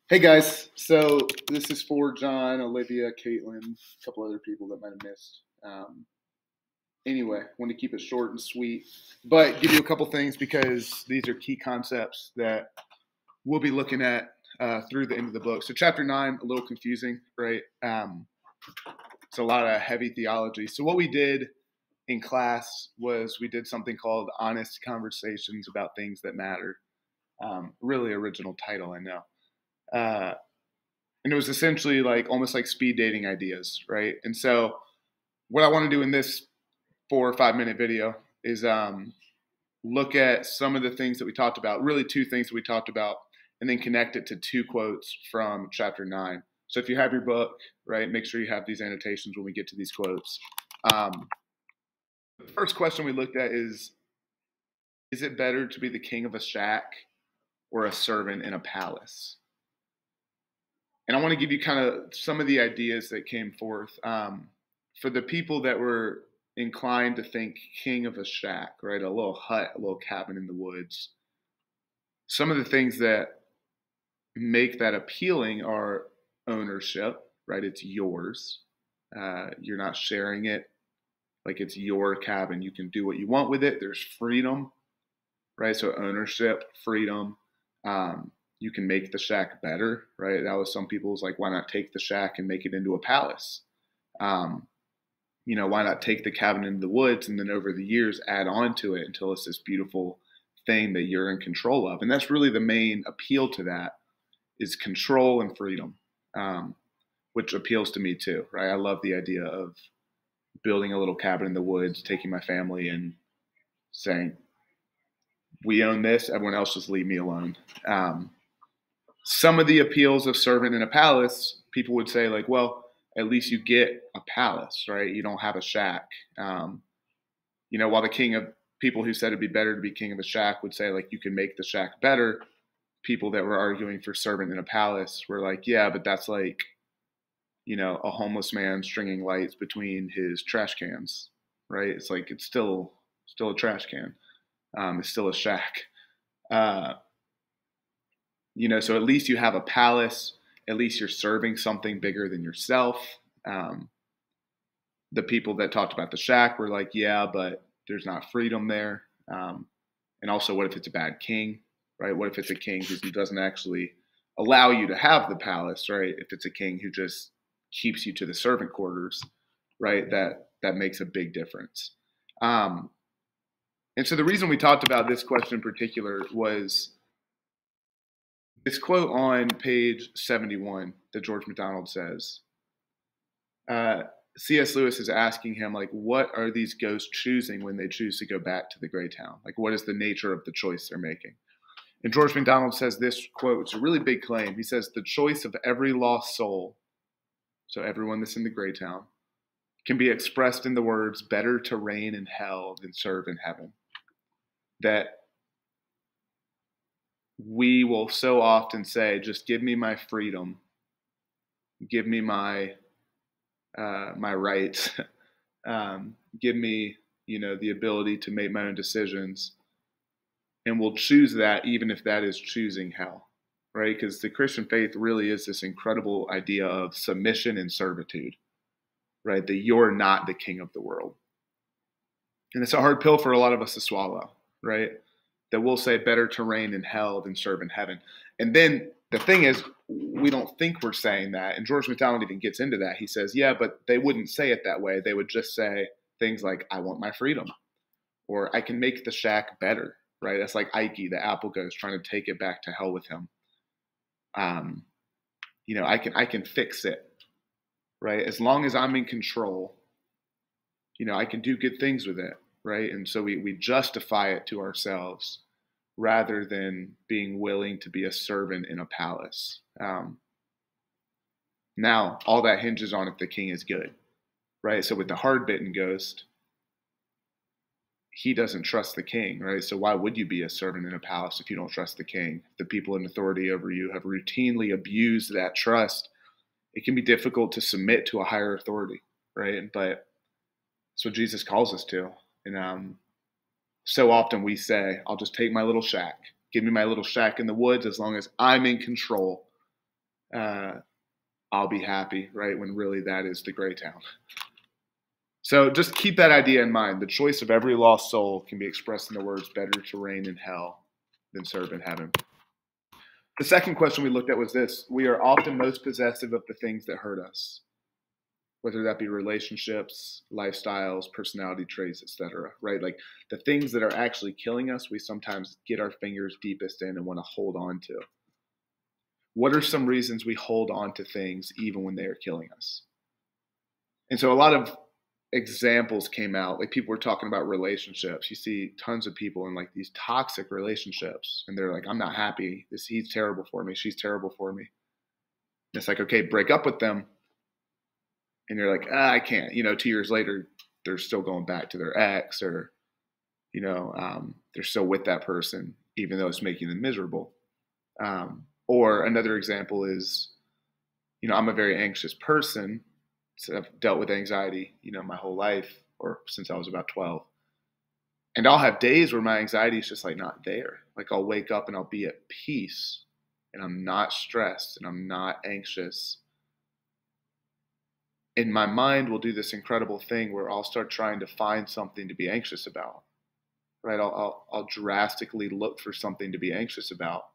Hey guys, so this is for John, Olivia, Caitlin, a couple other people that might have missed. Anyway, want to keep it short and sweet, but give you a couple things because these are key concepts that we'll be looking at through the end of the book. So, chapter 9, a little confusing, right? It's a lot of heavy theology. So, what we did in class was we did something called Honest Conversations About Things That Matter. Really original title, I know. And it was essentially like almost like speed dating ideas, right? And so, what I want to do in this 4 or 5 minute video is look at some of the things that we talked about, really two things that we talked about, and then connect it to two quotes from chapter 9. So, if you have your book, right, make sure you have these annotations when we get to these quotes. The first question we looked at is it better to be the king of a shack or a servant in a palace? And I want to give you kind of some of the ideas that came forth for the people that were inclined to think king of a shack, right? A little hut, a little cabin in the woods. Some of the things that make that appealing are ownership, right? It's yours. You're not sharing it like it's your cabin. You can do what you want with it. There's freedom, right? So ownership, freedom. You can make the shack better, right? That was some people's like, why not take the shack and make it into a palace? Why not take the cabin into the woods and then over the years add on to it until it's this beautiful thing that you're in control of? And that's really the main appeal to that is control and freedom, which appeals to me too, right? I love the idea of building a little cabin in the woods, taking my family and saying, we own this, everyone else just leave me alone. Some of the appeals of servant in a palace, people would say like, well, at least you get a palace, right? You don't have a shack. While the king of people who said it'd be better to be king of a shack would say like you can make the shack better, people that were arguing for servant in a palace were like, yeah, but that's like, a homeless man stringing lights between his trash cans, right? It's like it's still a trash can. It's still a shack. So at least you have a palace. At least you're serving something bigger than yourself. The people that talked about the shack were like, yeah, but there's not freedom there. And also, what if it's a bad king, right? What if it's a king who doesn't actually allow you to have the palace, right? If it's a king who just keeps you to the servant quarters, right? That makes a big difference. And so the reason we talked about this question in particular was this quote on page 71 that George MacDonald says. C.S. Lewis is asking him, like, what are these ghosts choosing when they choose to go back to the gray town? Like, what is the nature of the choice they're making? And George MacDonald says this quote, it's a really big claim. He says, the choice of every lost soul, so everyone that's in the gray town, can be expressed in the words, better to reign in hell than serve in heaven. That we will so often say, just give me my freedom, give me my rights, give me, the ability to make my own decisions. And we'll choose that even if that is choosing hell, right? Because the Christian faith really is this incredible idea of submission and servitude, right? That you're not the king of the world. And it's a hard pill for a lot of us to swallow, right? That we'll say better to reign in hell than serve in heaven. And then the thing is, we don't think we're saying that. And George MacDonald even gets into that. He says, yeah, but they wouldn't say it that way. They would just say things like, I want my freedom, or I can make the shack better, right? That's like Ike, the apple ghost, trying to take it back to hell with him. I can fix it, right? As long as I'm in control, I can do good things with it, right? And so we justify it to ourselves rather than being willing to be a servant in a palace. Now, all that hinges on if the king is good, right? So with the hard-bitten ghost, he doesn't trust the king, right? So why would you be a servant in a palace if you don't trust the king? The people in authority over you have routinely abused that trust. It can be difficult to submit to a higher authority, right? But that's what Jesus calls us to. And so often we say, I'll just take my little shack. Give me my little shack in the woods as long as I'm in control. I'll be happy, right? When really that is the gray town. So just keep that idea in mind. The choice of every lost soul can be expressed in the words, better to reign in hell than serve in heaven. The second question we looked at was this: we are often most possessive of the things that hurt us, whether that be relationships, lifestyles, personality traits, etc. Right? Like the things that are actually killing us, we sometimes get our fingers deepest in and want to hold on to. What are some reasons we hold on to things even when they are killing us? And so a lot of examples came out. Like people were talking about relationships. You see tons of people in like these toxic relationships, and they're like, I'm not happy. He's terrible for me. She's terrible for me. And it's like, okay, break up with them. And you're like, I can't. 2 years later, they're still going back to their ex, or they're still with that person, even though it's making them miserable. Or another example is, I'm a very anxious person. So I've dealt with anxiety, my whole life, or since I was about 12. And I'll have days where my anxiety is just like not there. Like I'll wake up and I'll be at peace and I'm not stressed and I'm not anxious. And my mind will do this incredible thing where I'll start trying to find something to be anxious about, right? I'll drastically look for something to be anxious about.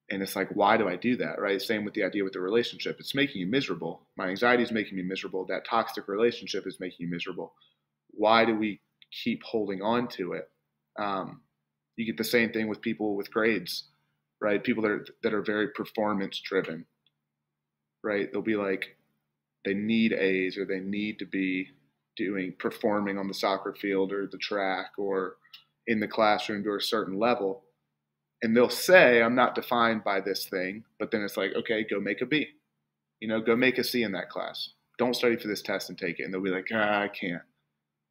And it's like, why do I do that, right? Same with the idea with the relationship. It's making you miserable. My anxiety is making me miserable. That toxic relationship is making you miserable. Why do we keep holding on to it? You get the same thing with people with grades, right? People that are very performance driven, right? They'll be like, they need A's, or they need to be performing on the soccer field or the track or in the classroom to a certain level. And they'll say, I'm not defined by this thing, but then it's like, okay, go make a B, go make a C in that class. Don't study for this test and take it. And they'll be like, I can't.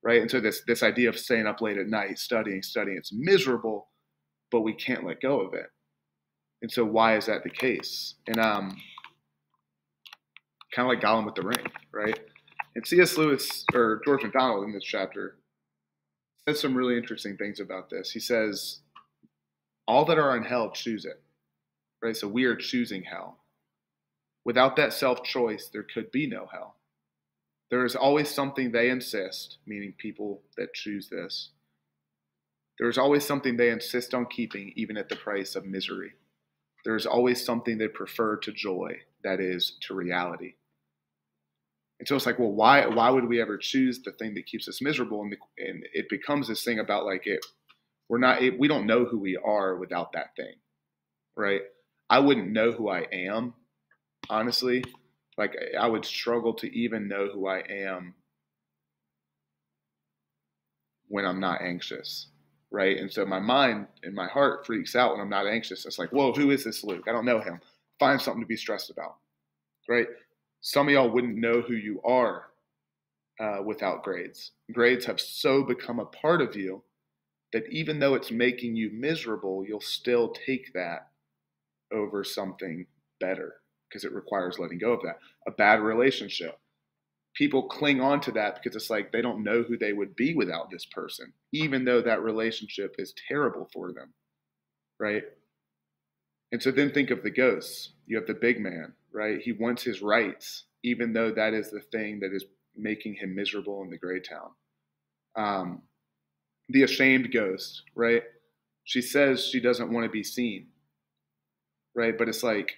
Right. And so this idea of staying up late at night, studying, it's miserable, but we can't let go of it. And so why is that the case? And kind of like Gollum with the ring, right? And C.S. Lewis, or George MacDonald in this chapter, says some really interesting things about this. He says, all that are in hell choose it, right? So we are choosing hell. Without that self-choice, there could be no hell. There is always something they insist, meaning people that choose this. There is always something they insist on keeping, even at the price of misery. There is always something they prefer to joy, that is, to reality. And so it's like, well, why would we ever choose the thing that keeps us miserable? And it becomes this thing about like we don't know who we are without that thing, right? I wouldn't know who I am, honestly. Like I would struggle to even know who I am when I'm not anxious, right? And so my mind and my heart freaks out when I'm not anxious. It's like, whoa, who is this Luke? I don't know him. Find something to be stressed about, right? Some of y'all wouldn't know who you are without grades. Grades have so become a part of you that even though it's making you miserable, you'll still take that over something better because it requires letting go of that. A bad relationship. People cling on to that because it's like they don't know who they would be without this person, even though that relationship is terrible for them, right? And so then think of the ghosts. You have the big man, right? He wants his rights, even though that is the thing that is making him miserable in the gray town. The ashamed ghost, right? She says she doesn't want to be seen, right? But it's like,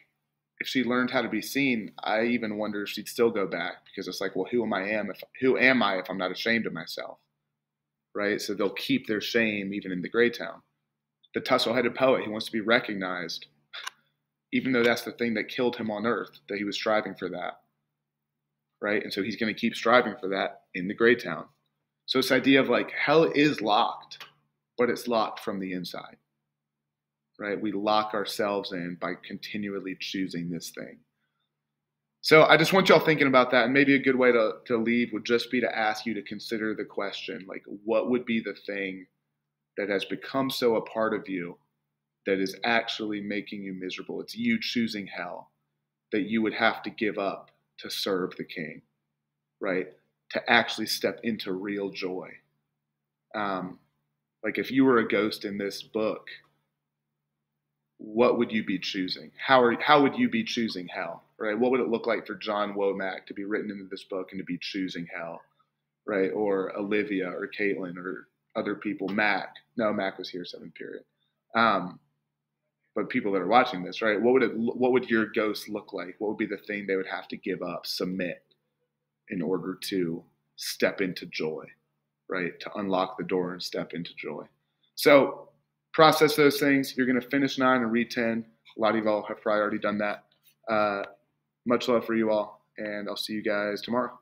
if she learned how to be seen, I even wonder if she'd still go back, because it's like, well, who am I if I'm not ashamed of myself, right? So they'll keep their shame even in the gray town. The tussle-headed poet, he wants to be recognized, even though that's the thing that killed him on earth, that he was striving for that, right? And so he's going to keep striving for that in the gray town. So this idea of like hell is locked, but it's locked from the inside, right? We lock ourselves in by continually choosing this thing. So I just want y'all thinking about that, and maybe a good way to leave would just be to ask you to consider the question, like, what would be the thing that has become so a part of you that is actually making you miserable? It's you choosing hell, that you would have to give up to serve the King, right? To actually step into real joy. Like if you were a ghost in this book, what would you be choosing? How would you be choosing hell, right? What would it look like for John Womack to be written into this book and to be choosing hell, right? Or Olivia or Caitlin or other people, Mac. No, Mac was here 7th period. But people that are watching this, right? What would your ghost look like? What would be the thing they would have to give up, submit, in order to step into joy, right? To unlock the door and step into joy. So process those things. You're going to finish 9 and read 10. A lot of you all have probably already done that. Much love for you all, and I'll see you guys tomorrow.